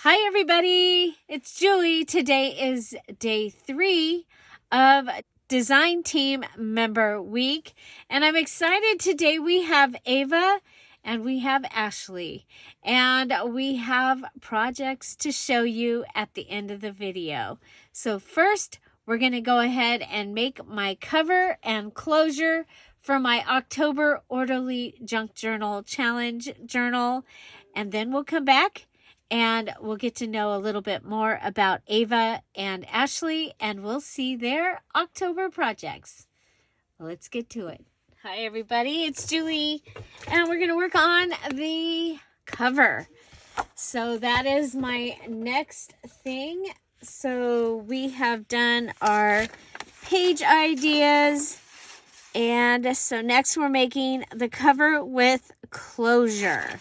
Hi everybody, it's Julie. Today is day 3 of Design Team Member Week, and I'm excited. Today we have Ava and we have Ashley, and we have projects to show you at the end of the video. So first, we're going to go ahead and make my cover and closure for my October Orderly Junk Journal Challenge journal, and then we'll come back and we'll get to know a little bit more about Ava and Ashley, and we'll see their October projects. Let's get to it. Hi, everybody. It's Julie, and we're going to work on the cover. So that is my next thing. So we have done our page ideas, and so next we're making the cover with closure.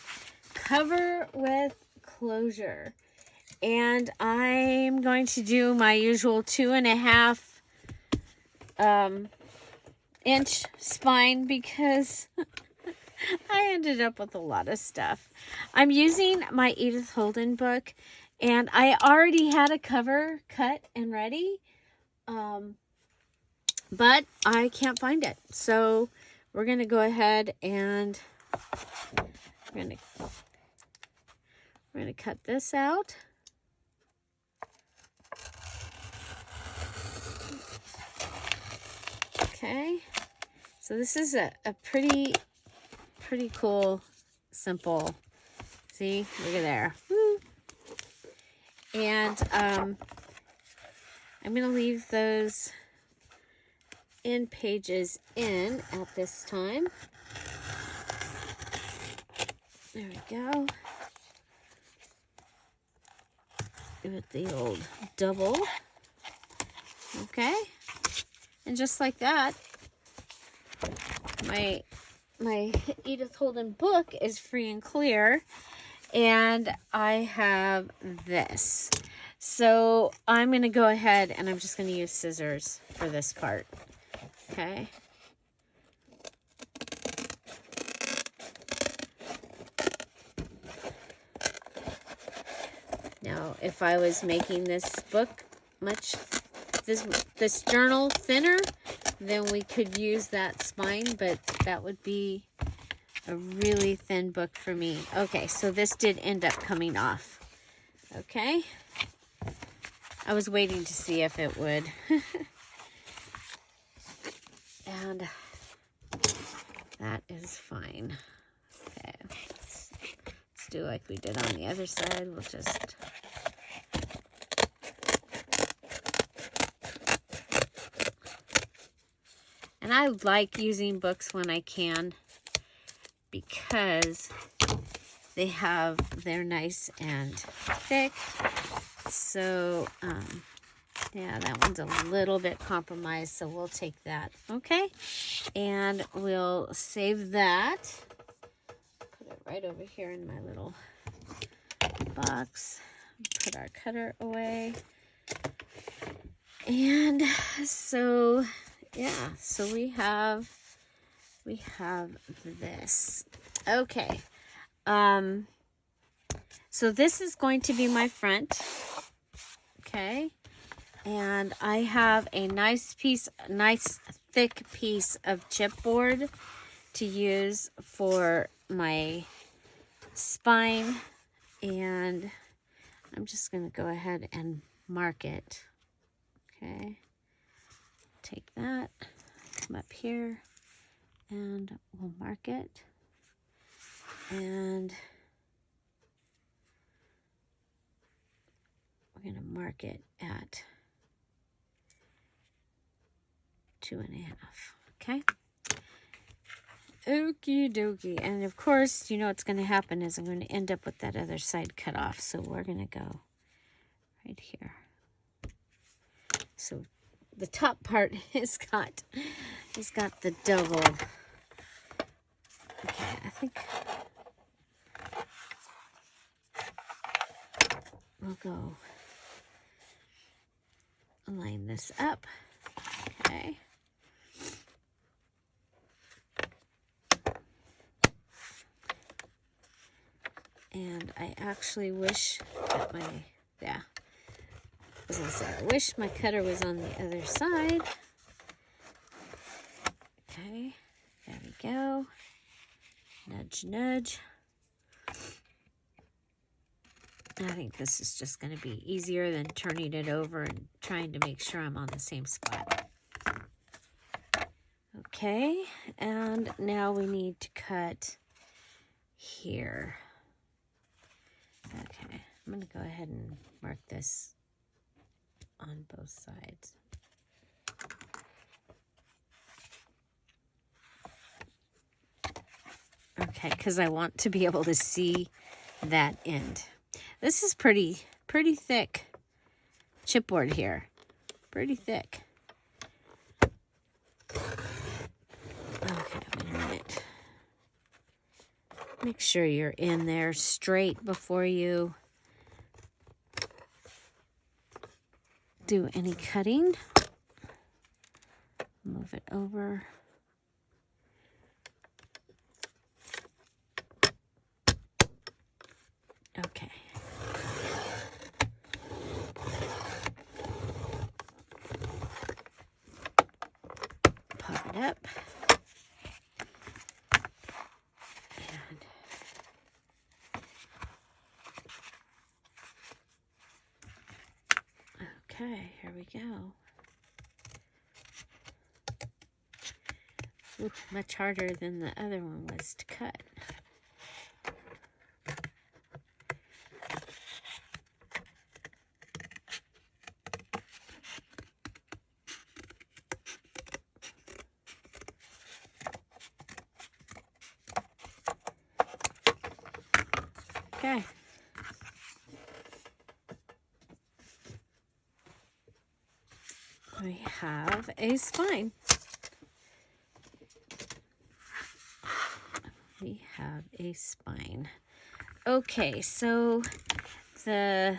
Cover with closure, and I'm going to do my usual 2.5 inch spine because I ended up with a lot of stuff. I'm using my Edith Holden book, and I already had a cover cut and ready, but I can't find it. So we're going to go ahead and we're going to cut this out. Okay, so this is a pretty cool, simple, see, look at there. Woo. And I'm going to leave those end pages in at this time. There we go. With the old double. Okay, and just like that, my Edith Holden book is free and clear, and I have this. So I'm going to go ahead and I'm just going to use scissors for this part. Okay. Now, if I was making this book this journal thinner, then we could use that spine, but that would be a really thin book for me. Okay, so this did end up coming off. Okay. I was waiting to see if it would. And that is fine. Okay, let's do like we did on the other side. We'll just... And I like using books when I can because they're nice and thick. So, yeah, that one's a little bit compromised, so we'll take that. Okay, and we'll save that. Put it right over here in my little box. Put our cutter away. And so... yeah, so we have this. Okay. So this is going to be my front. Okay. And I have a nice thick piece of chipboard to use for my spine, and I'm just going to go ahead and mark it. Okay. Take that, come up here, and we'll mark it. And we're going to mark it at 2.5. Okay? Okie dokie. And of course, you know what's going to happen is I'm going to end up with that other side cut off. So we're going to go right here. So the top part has got the double. Okay, I think we'll go line this up. Okay. And I actually wish that I wish my cutter was on the other side. Okay, there we go. Nudge, nudge. I think this is just going to be easier than turning it over and trying to make sure I'm on the same spot. Okay, and now we need to cut here. Okay, I'm going to go ahead and mark this on both sides. Okay, because I want to be able to see that end. This is pretty thick chipboard here. Pretty thick. Okay, wait a minute. Make sure you're in there straight before you do any cutting. Move it over. Okay. Pop it up. And okay, here we go. Ooh, much harder than the other one was to cut. Okay. We have a spine. We have a spine. Okay, so the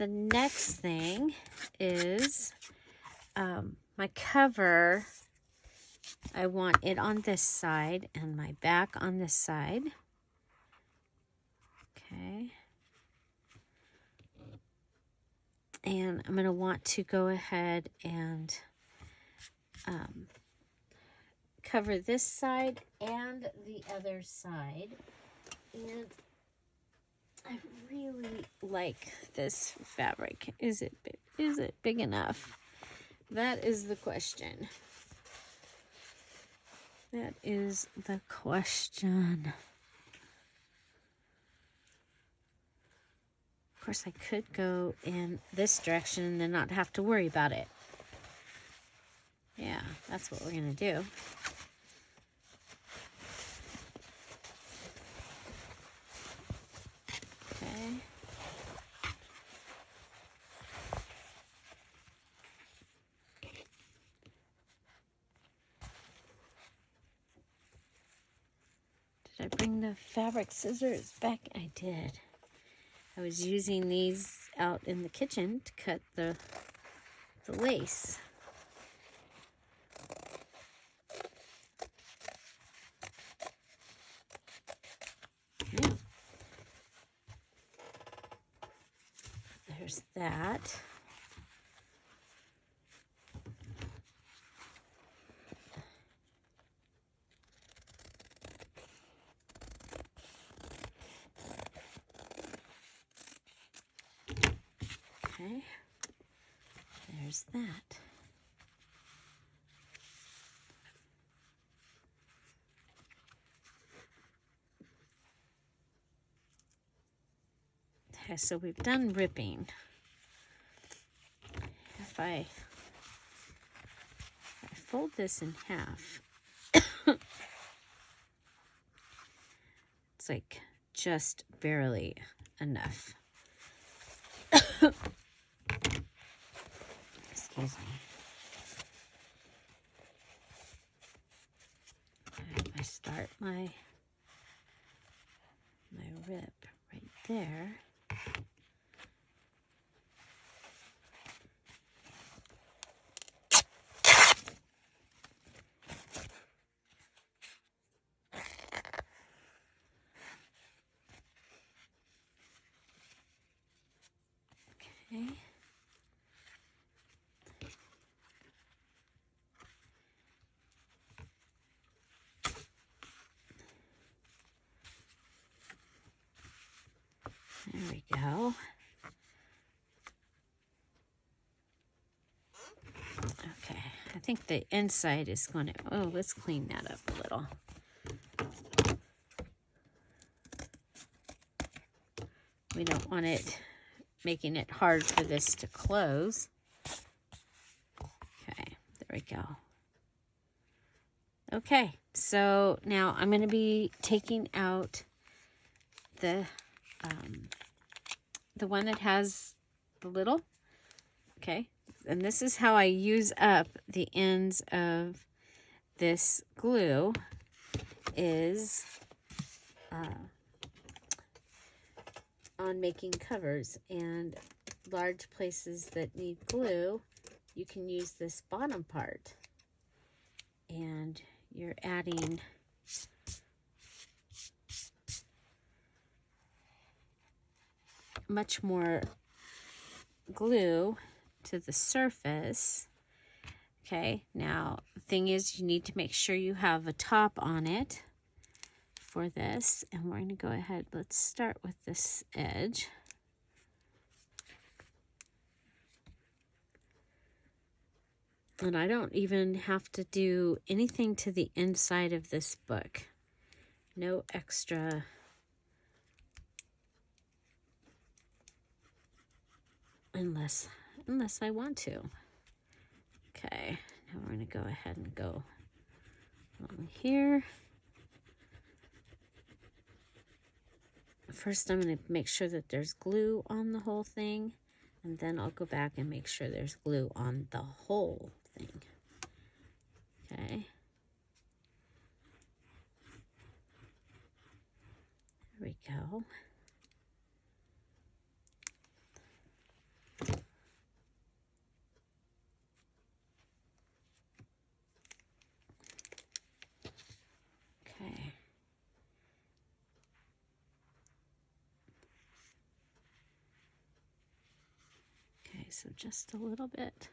next thing is my cover. I want it on this side and my back on this side. Okay. And I'm going to want to go ahead and cover this side and the other side. And I really like this fabric. Is it big enough? That is the question. That is the question. Of course, I could go in this direction and then not have to worry about it. Yeah, that's what we're going to do. Okay. Did I bring the fabric scissors back? I did. I was using these out in the kitchen to cut the lace. Okay. There's that. Okay, there's that. Okay, so we've done ripping. If I fold this in half, it's like just barely enough. Excuse me. And I start my rip right there. Okay. There we go. Okay, I think the inside is going to, oh, let's clean that up a little. We don't want it making it hard for this to close. Okay, there we go. Okay, so now I'm going to be taking out the one that has the little, okay, and this is how I use up the ends of this glue is on making covers, and large places that need glue, you can use this bottom part, and you're adding much more glue to the surface. Okay, now the thing is, you need to make sure you have a top on it for this, and we're going to go ahead, let's start with this edge. And I don't even have to do anything to the inside of this book. No extra unless I want to. Okay, now we're going to go ahead and go along here. First, I'm going to make sure that there's glue on the whole thing, and then I'll go back and make sure there's glue on the whole thing. Okay. There we go. Okay. Okay, so just a little bit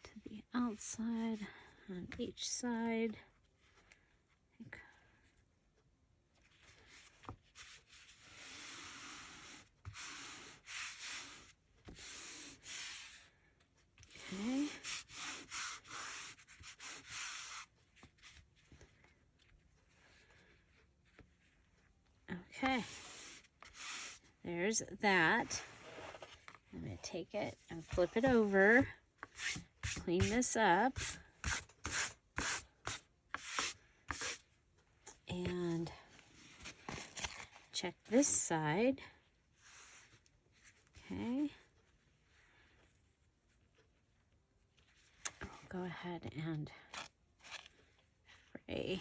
to the outside on each side. Okay. Okay. There's that. I'm going to take it and flip it over, clean this up, and check this side. Okay. I'll go ahead and fray.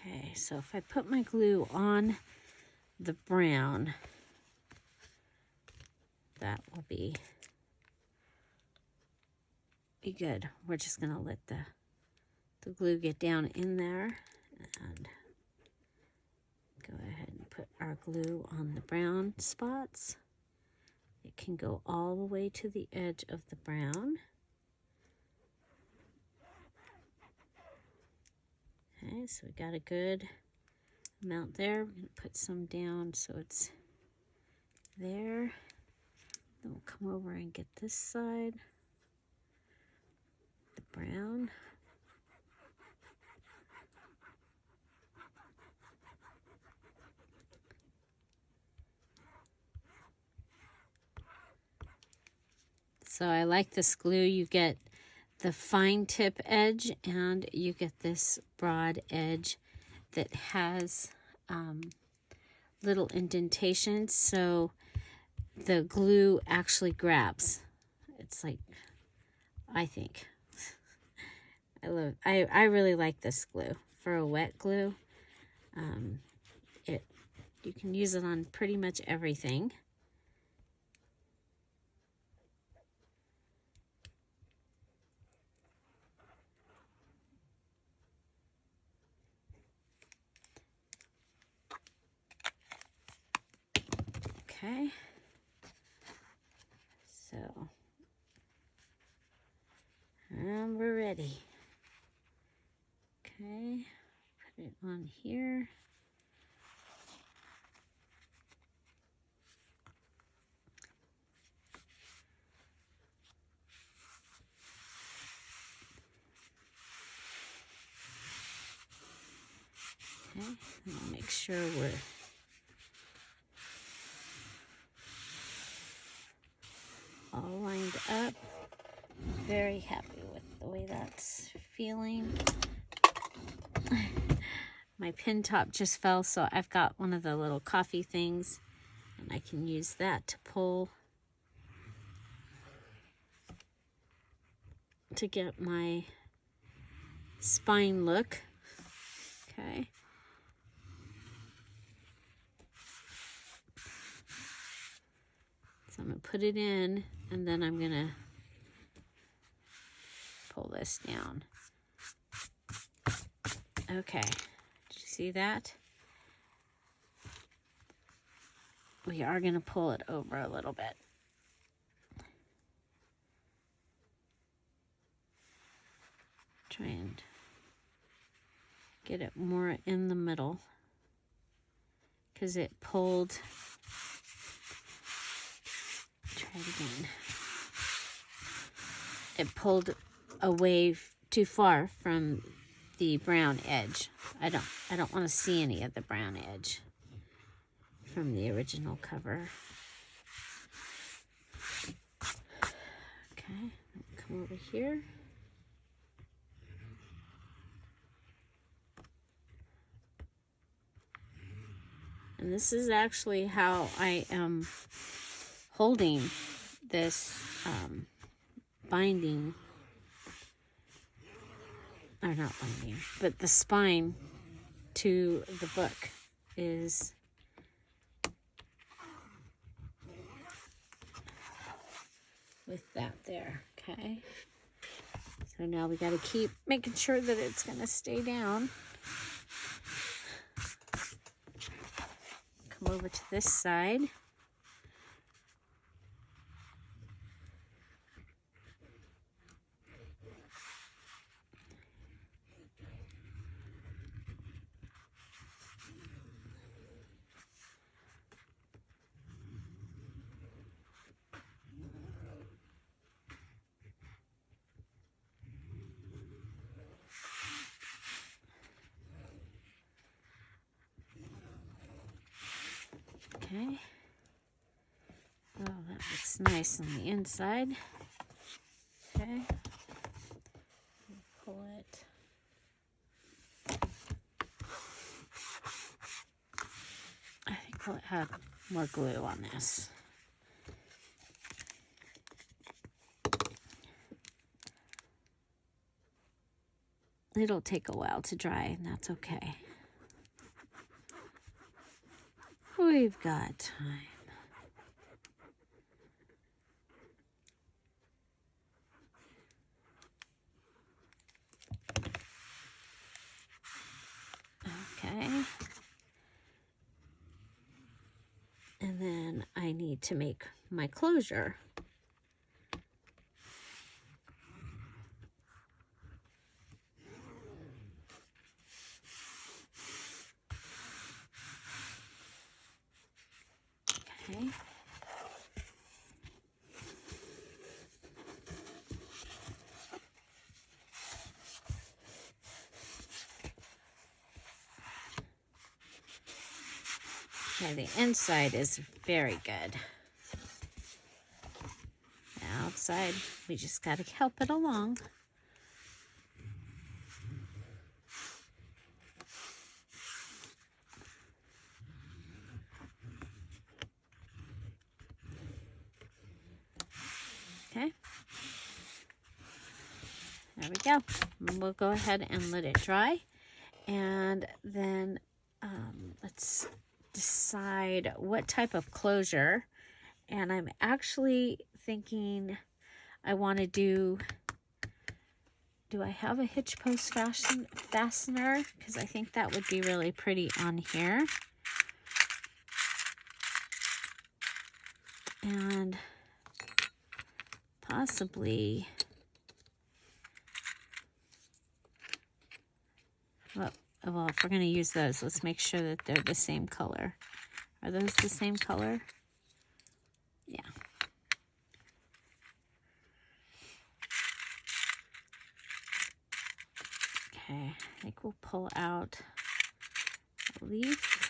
Okay, so if I put my glue on the brown, that will be good. We're just going to let the glue get down in there, and go ahead and put our glue on the brown spots. It can go all the way to the edge of the brown. Okay, so we got a good amount there. We're going to put some down so it's there. Then we'll come over and get this side, the brown. So I like this glue. You get the fine tip edge, and you get this broad edge that has little indentations, so the glue actually grabs. It's like, I think. I really like this glue for a wet glue. You can use it on pretty much everything. Okay. So, and we're ready. Okay, put it on here. Okay, and make sure we're all lined up. Very happy with the way that's feeling. My pin top just fell, so I've got one of the little coffee things, and I can use that to pull to get my spine look. Okay. So I'm going to put it in, and then I'm going to pull this down. Okay. Did you see that? We are going to pull it over a little bit. Try and get it more in the middle, because it pulled. Try it again. It pulled away too far from the brown edge. I don't want to see any of the brown edge from the original cover. Okay, come over here. And this is actually how I am holding this binding, or not binding, but the spine to the book is with that there. Okay, so now we got to keep making sure that it's going to stay down. Come over to this side. Okay. Oh, that looks nice on the inside. Okay. Pull it. I think we'll have more glue on this. It'll take a while to dry, and that's okay. We've got time. Okay. And then I need to make my closure. Okay. Okay, the inside is very good. The outside, we just got to help it along. Okay. There we go. And we'll go ahead and let it dry. And then let's decide what type of closure. And I'm actually thinking I want to do I have a hitch post fastener? Because I think that would be really pretty on here. and possibly, well, if we're going to use those, let's make sure that they're the same color. Are those the same color? Yeah. Okay, I think we'll pull out a leaf.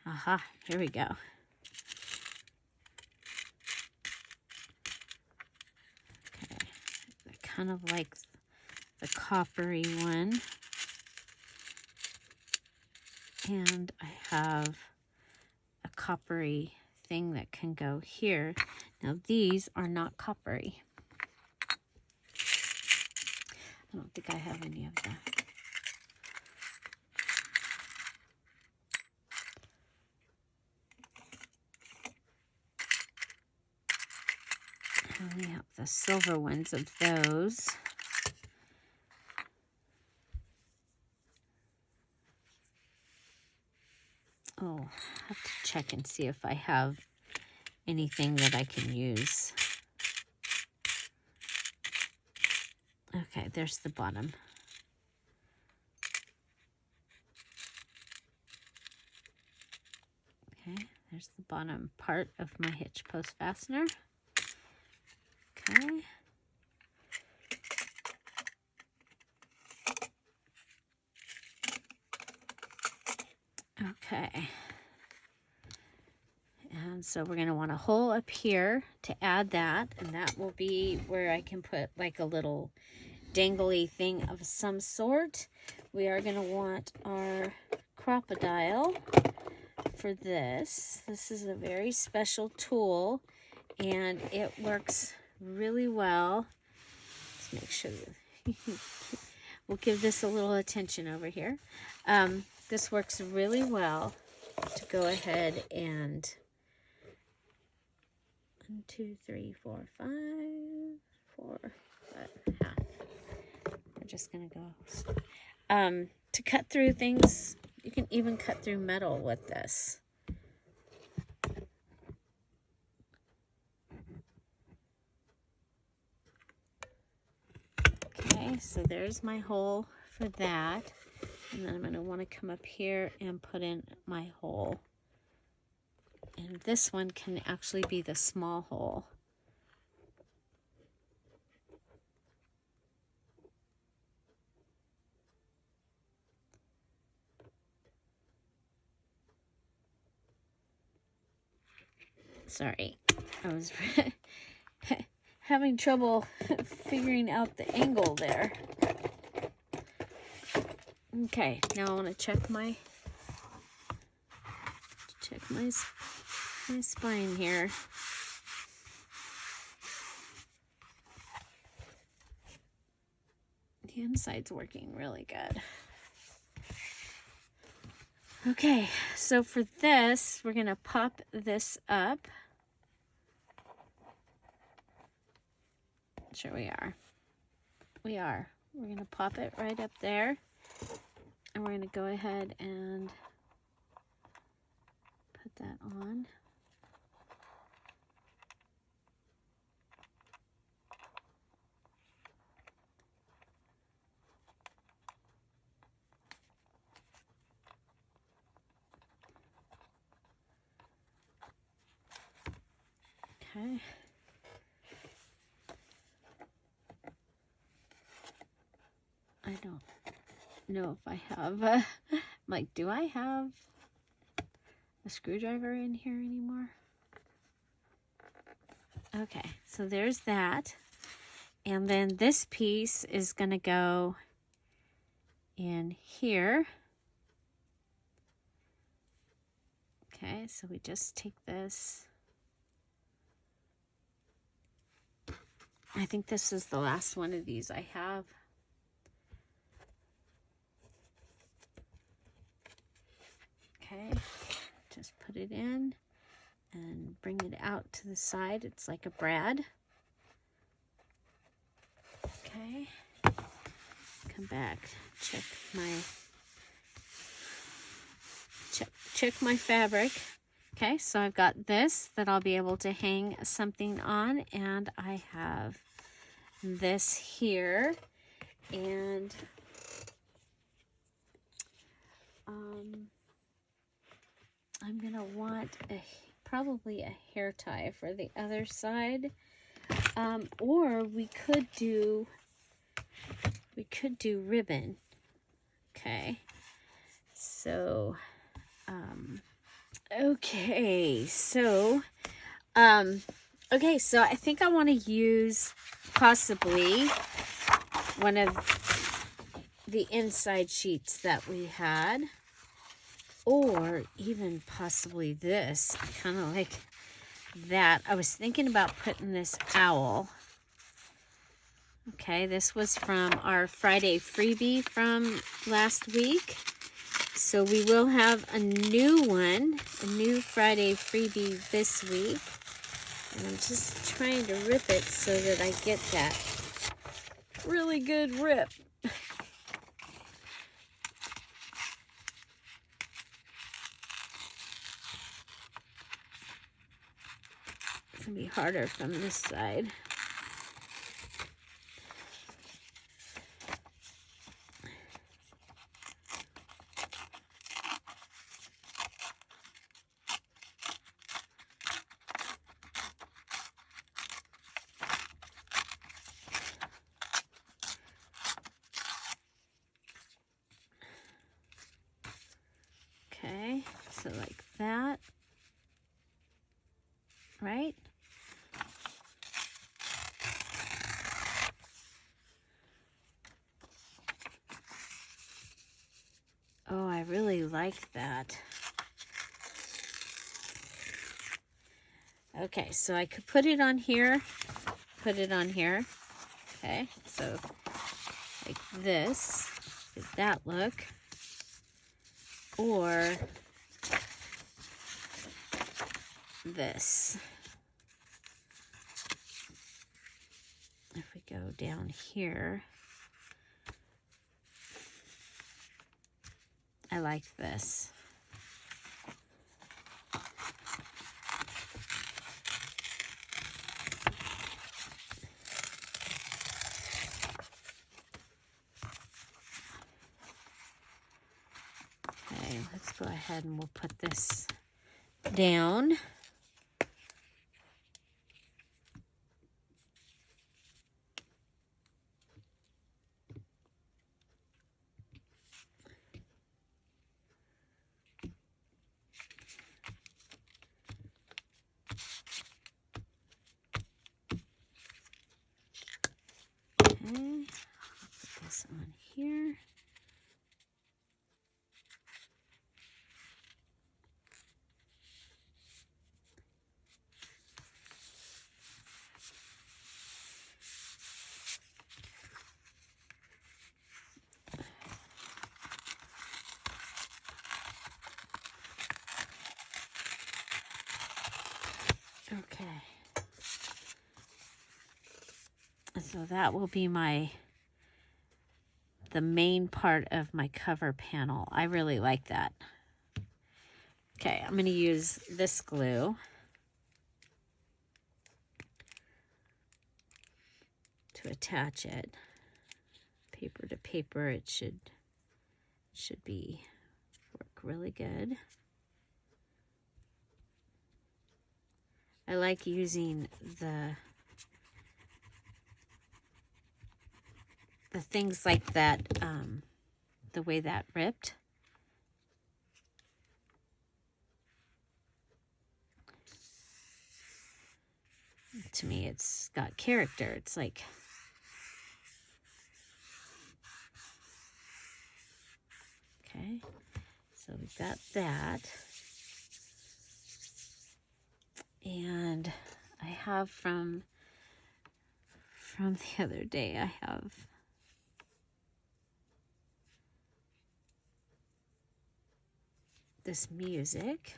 Aha, here we go. Okay, I kind of like the coppery one. And I have a coppery thing that can go here. Now these are not coppery. I don't think I have any of that. And we have the silver ones of those. Oh, I have to check and see if I have anything that I can use. Okay, there's the bottom. Okay, there's the bottom part of my hitch post fastener. Okay. Okay. And so we're going to want a hole up here to add that, and that will be where I can put like a little dangly thing of some sort. We are going to want our crocodile for this. This is a very special tool, and it works really well. Let's make sure that we'll give this a little attention over here. This works really well to go ahead and 1, 2, 3, 4, 5, 4, 5, half. We're just gonna go to cut through things. You can even cut through metal with this. Okay, so there's my hole for that. And then I'm going to want to come up here and put in my hole. And this one can actually be the small hole. Sorry, I was having trouble figuring out the angle there. Okay, now I want to check my spine here. The inside's working really good. Okay, so for this, we're gonna pop this up. Sure we are. We're gonna pop it right up there. And we're going to go ahead and put that on. Okay. I don't know if I have like, do I have a screwdriver in here anymore? Okay, so there's that. And then this piece is going to go in here. Okay, so we just take this. I think this is the last one of these I have. Okay, just put it in and bring it out to the side. It's like a brad. Okay. Okay. Come back. Check my fabric. Okay, so I've got this that I'll be able to hang something on, and I have this here, and I'm gonna want probably a hair tie for the other side, or we could do ribbon. Okay, so okay, so I think I want to use possibly one of the inside sheets that we had, or even possibly this. I kind of like that. I was thinking about putting this owl. Okay, this was from our Friday freebie from last week. So we will have a new one, a new Friday freebie this week. And I'm just trying to rip it so that I get that really good rip. It's gonna be harder from this side. Okay, so like that, right? Oh, I really like that. Okay, so I could put it on here, Okay, so like this, get that look. Or this. If we go down here, I like this. Okay, let's go ahead and we'll put this down. Okay, put this on here. Okay. So that will be the main part of my cover panel. I really like that. Okay, I'm going to use this glue to attach it. Paper to paper, it should work really good. I like using the things like that, the way that ripped. To me, it's got character. It's like, okay, so we've got that. And I have from the other day, I have this music.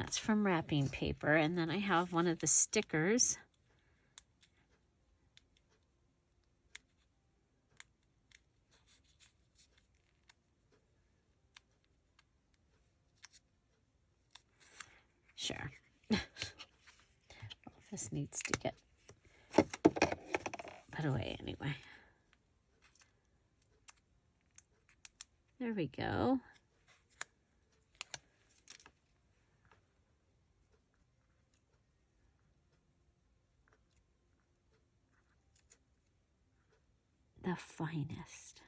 that's from wrapping paper. And then I have one of the stickers. Sure. Well, this needs to get put away anyway. There we go. The finest.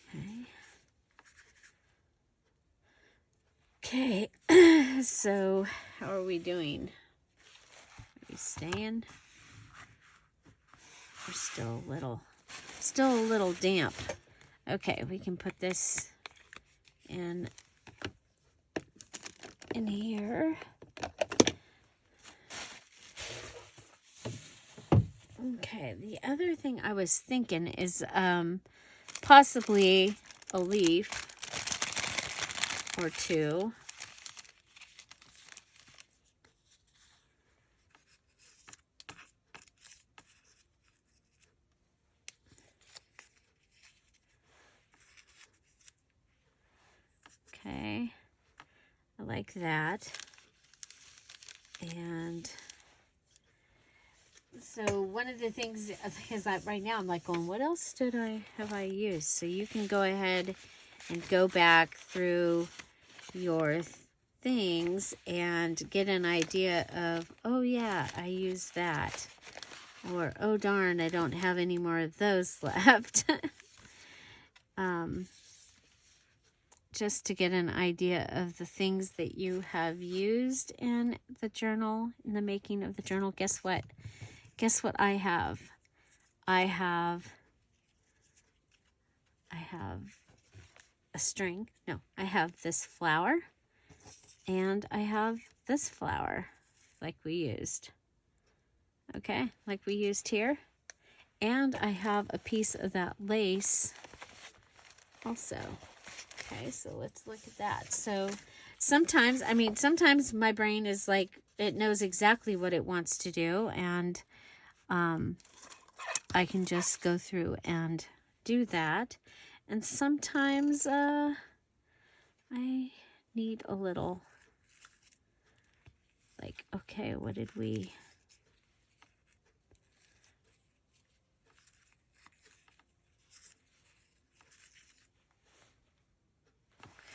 Okay. Okay. So how are we doing? Are we staying? We're still a little damp. Okay, we can put this in here. Okay, the other thing I was thinking is possibly a leaf or two. Okay, I like that. And so one of the things is that right now I'm like going, what else have I used? So you can go ahead and go back through your things and get an idea of, oh yeah, I used that. Or, oh darn, I don't have any more of those left. Just to get an idea of the things that you have used in the journal, in the making of the journal. Guess what? Guess what I have? I have a string. No, I have this flower. And I have this flower like we used. Okay, like we used here. And I have a piece of that lace also. Okay, so let's look at that. So sometimes my brain is like, it knows exactly what it wants to do, and I can just go through and do that. And sometimes I need a little, like, okay, what did we...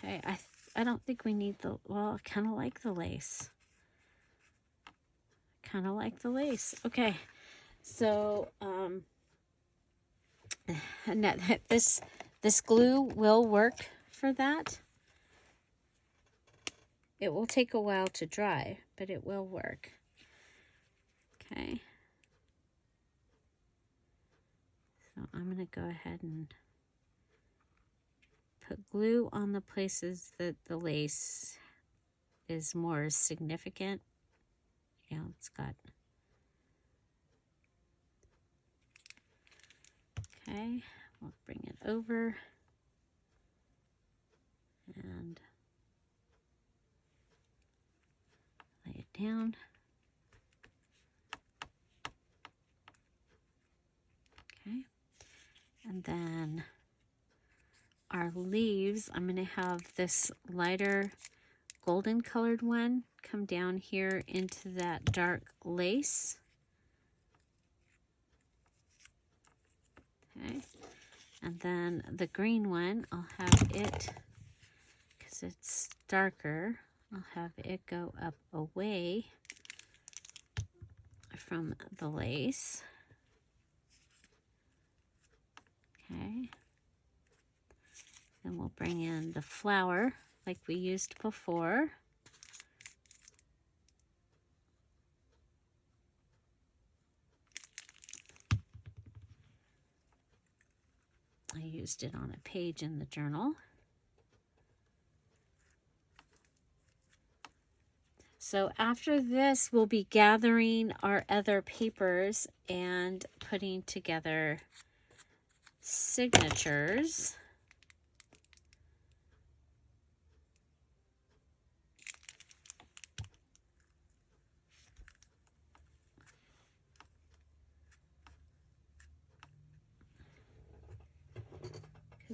Okay, I don't think we need the, well, I kind of like the lace. Kind of like the lace. Okay, so, and this glue will work for that. It will take a while to dry, but it will work. Okay. So I'm going to go ahead and put glue on the places that the lace is more significant. Yeah, it's got... Okay, we'll bring it over and lay it down. Okay, and then our leaves, I'm going to have this lighter golden colored one come down here into that dark lace. Okay, and then the green one, I'll have it, because it's darker, I'll have it go up away from the lace. Okay, then we'll bring in the flower like we used before. I used it on a page in the journal. So after this, we'll be gathering our other papers and putting together signatures.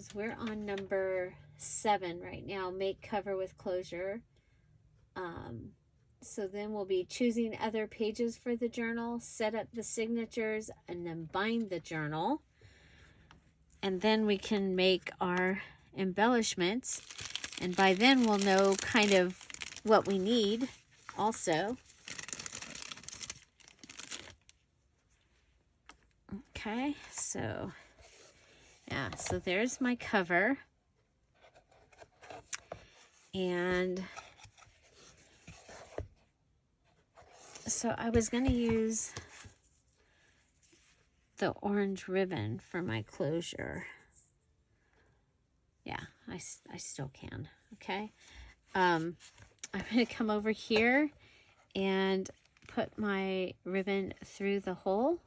because we're on number 7 right now, make cover with closure. So then we'll be choosing other pages for the journal, set up the signatures, and then bind the journal. And then we can make our embellishments. And by then we'll know kind of what we need also. Okay, so yeah, so there's my cover. And so I was going to use the orange ribbon for my closure. Yeah, I still can. Okay. I'm going to come over here and put my ribbon through the hole.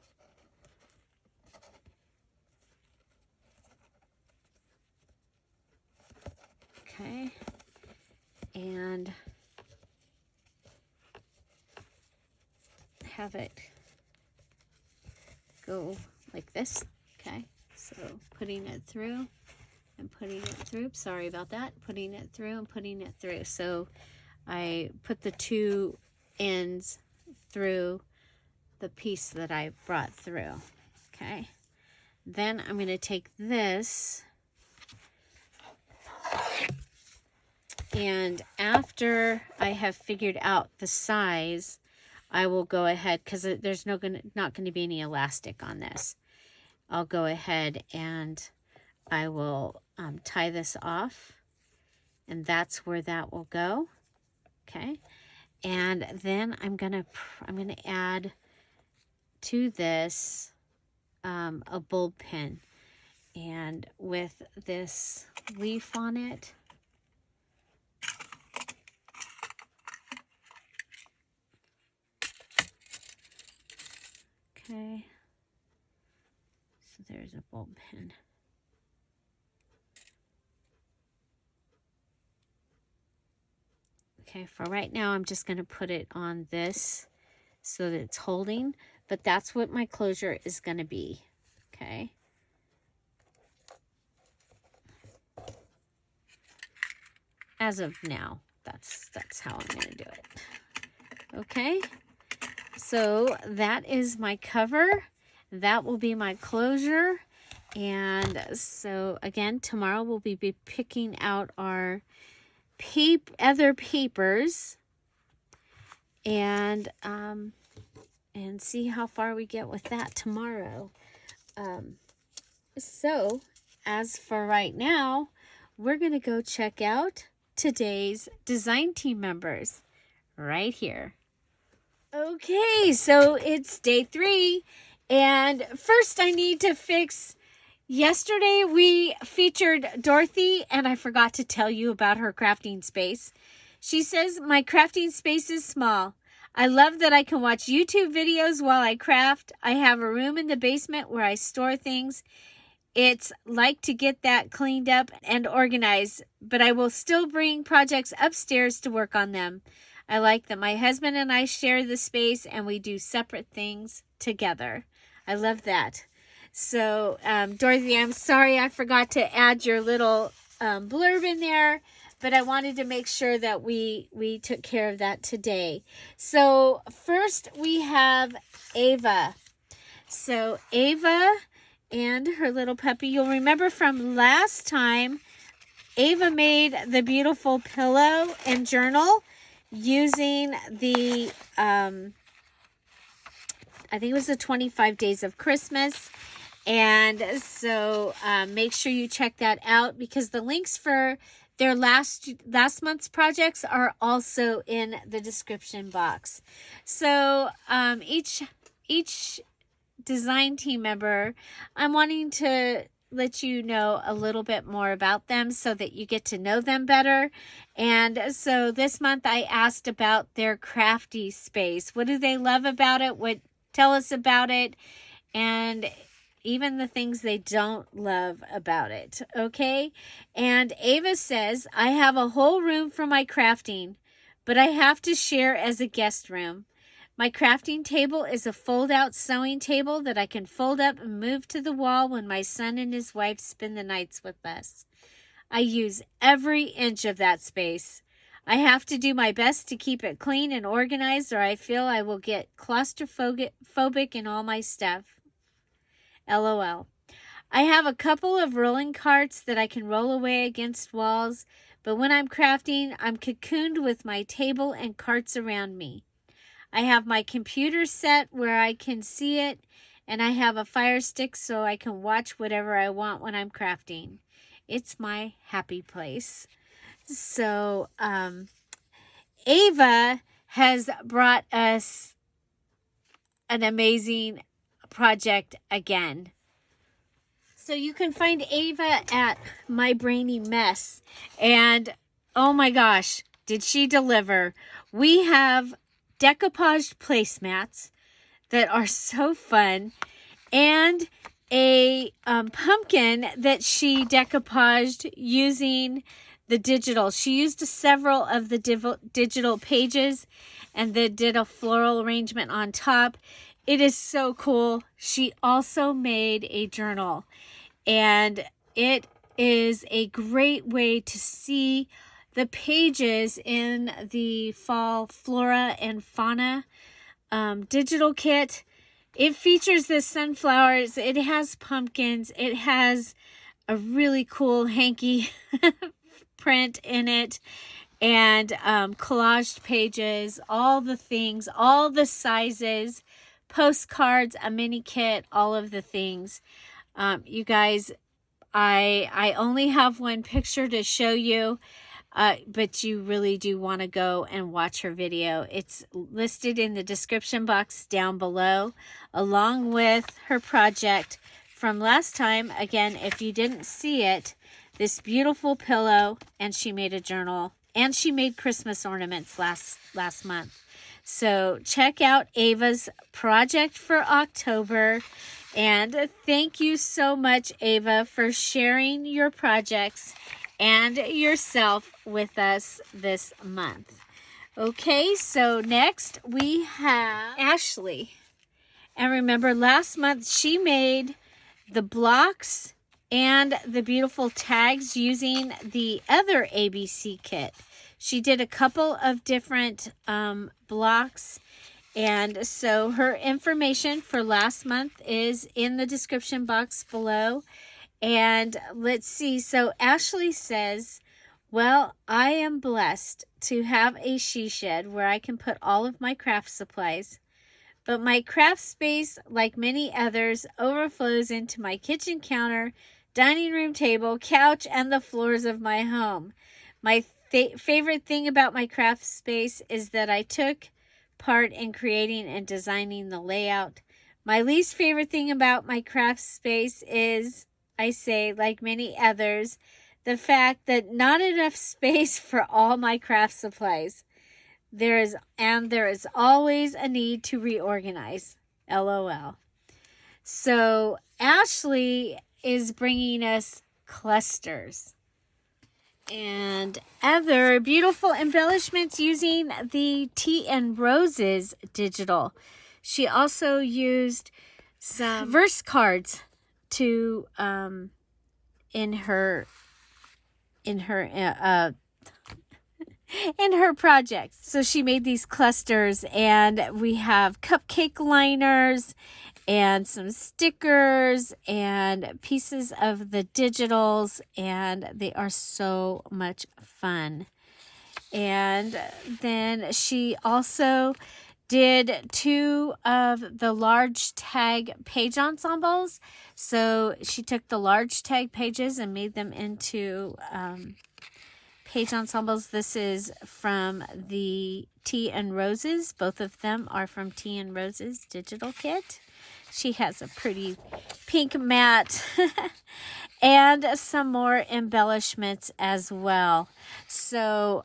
Okay. And have it go like this. Okay, so putting it through and putting it through. Sorry about that. Putting it through and putting it through. So I put the 2 ends through the piece that I brought through. Okay, then I'm going to take this, and after I have figured out the size, I will go ahead, because there's not going to be any elastic on this. I'll go ahead and I will tie this off, and that's where that will go. Okay, and then I'm gonna add to this a bulb pin, and with this leaf on it. Okay, so there's a bulb pin. Okay, for right now, I'm just going to put it on this so that it's holding, but that's what my closure is going to be. Okay. As of now, that's how I'm going to do it. Okay. So that is my cover. That will be my closure. And so again, tomorrow we'll be picking out our other papers and see how far we get with that tomorrow. So as for right now, we're going to go check out today's design team members right here. Okay, so it's day 3, and first I need to fix, yesterday we featured Dorothy, and I forgot to tell you about her crafting space. She says, my crafting space is small. I love that I can watch YouTube videos while I craft. I have a room in the basement where I store things. It's like to get that cleaned up and organized, but I will still bring projects upstairs to work on them. I like that my husband and I share the space and we do separate things together. I love that. So, Dorothy, I'm sorry I forgot to add your little blurb in there, but I wanted to make sure that we took care of that today. So, first we have Ava. So, Ava and her little puppy. You'll remember from last time, Ava made the beautiful pillow and journal using the, I think it was the 25 Days of Christmas. And so make sure you check that out, because the links for their last month's projects are also in the description box. So each design team member, I'm wanting to let you know a little bit more about them so that you get to know them better. And so this month I asked about their crafty space. What do they love about it? Tell us about it, and even the things they don't love about it. Okay. And Ava says, I have a whole room for my crafting, but I have to share as a guest room. My crafting table is a fold-out sewing table that I can fold up and move to the wall when my son and his wife spend the nights with us. I use every inch of that space. I have to do my best to keep it clean and organized, or I feel I will get claustrophobic in all my stuff. LOL. I have a couple of rolling carts that I can roll away against walls, but when I'm crafting, I'm cocooned with my table and carts around me. I have my computer set where I can see it, and I have a fire stick so I can watch whatever I want when I'm crafting. It's my happy place. So, Ava has brought us an amazing project again. So you can find Ava at My Brainy Mess. And oh my gosh, did she deliver? We have decoupaged placemats that are so fun, and a pumpkin that she decoupaged using the digital. She used several of the digital pages and then did a floral arrangement on top. It is so cool. She also made a journal, and it is a great way to see the pages in the fall flora and fauna digital kit. It features the sunflowers. It has pumpkins. It has a really cool hanky print in it, and collaged pages, all the things, all the sizes, postcards, a mini kit, all of the things. You guys, I only have one picture to show you, but you really do want to go and watch her video. It's listed in the description box down below, along with her project from last time. Again, if you didn't see it, this beautiful pillow, and she made a journal, and she made Christmas ornaments last month. So check out Ava's project for October. And thank you so much, Ava, for sharing your projects and yourself with us this month. Okay, so next we have Ashley. And remember, last month she made the blocks and the beautiful tags using the other ABC kit. She did a couple of different blocks, and so her information for last month is in the description box below. And let's see, so Ashley says, well, I am blessed to have a she shed where I can put all of my craft supplies. But my craft space, like many others, overflows into my kitchen counter, dining room table, couch, and the floors of my home. My favorite thing about my craft space is that I took part in creating and designing the layout. My least favorite thing about my craft space is, I say, like many others, the fact that not enough space for all my craft supplies. There is always a need to reorganize. LOL. So Ashley is bringing us clusters and other beautiful embellishments using the Tea and Roses digital. She also used some verse cards to in her projects. So she made these clusters, and we have cupcake liners and some stickers and pieces of the digitals, and they are so much fun. And then she also did 2 of the large tag page ensembles. So she took the large tag pages and made them into page ensembles. This is from the Tea and Roses. Both of them are from Tea and Roses digital kit. She has a pretty pink mat and some more embellishments as well. So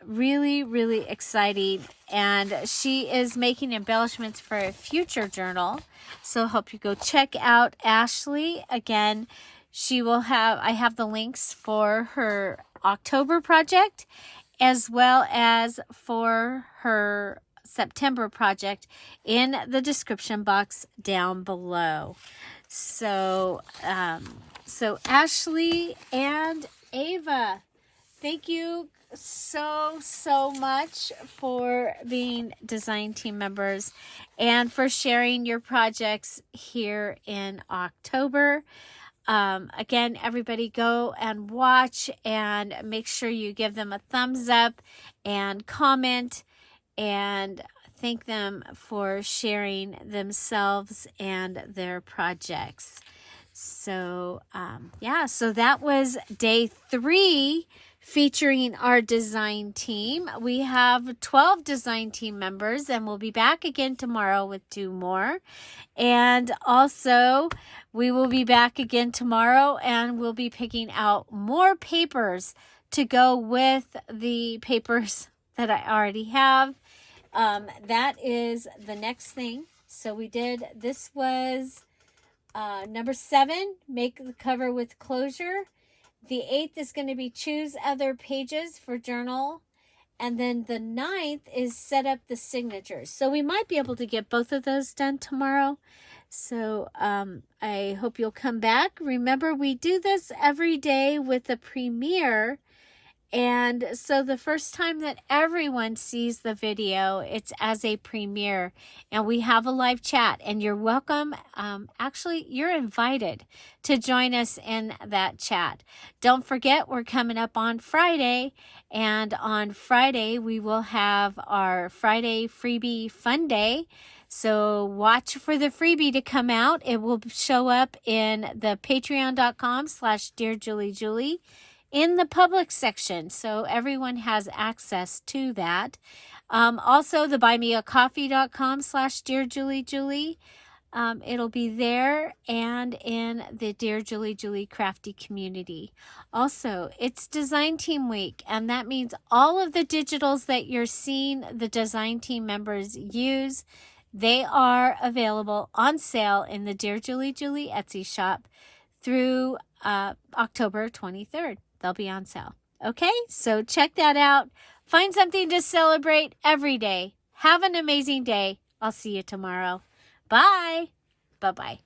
really, really exciting. And she is making embellishments for a future journal. So I hope you go check out Ashley. Again, I have the links for her October project, as well as for her September project in the description box down below. So, so Ashley and Ava, thank you so much for being design team members and for sharing your projects here in October. Again, everybody go and watch and make sure you give them a thumbs up and comment and thank them for sharing themselves and their projects. So, yeah, so that was day 3 featuring our design team. We have 12 design team members, and we'll be back again tomorrow with 2 more. And also, we will be back again tomorrow, and we'll be picking out more papers to go with the papers that I already have. That is the next thing. So we did, this was number 7, make the cover with closure. The 8th is going to be choose other pages for journal. And then the 9th is set up the signatures. So we might be able to get both of those done tomorrow. So I hope you'll come back. Remember, we do this every day with a premiere. And so the first time that everyone sees the video, it's as a premiere, and we have a live chat, and you're welcome. Actually, you're invited to join us in that chat. Don't forget, we're coming up on Friday, and on Friday, we will have our Friday freebie fun day. So watch for the freebie to come out. It will show up in the patreon.com/DearJulieJulie in the public section, so everyone has access to that. Also, the buymeacoffee.com/DearJulieJulie. It'll be there and in the Dear Julie Julie Crafty community. Also, it's Design Team Week, and that means all of the digitals that you're seeing the design team members use, they are available on sale in the Dear Julie Julie Etsy shop through October 23rd. They'll be on sale. Okay, so check that out. Find something to celebrate every day. Have an amazing day. I'll see you tomorrow. Bye. Bye-bye.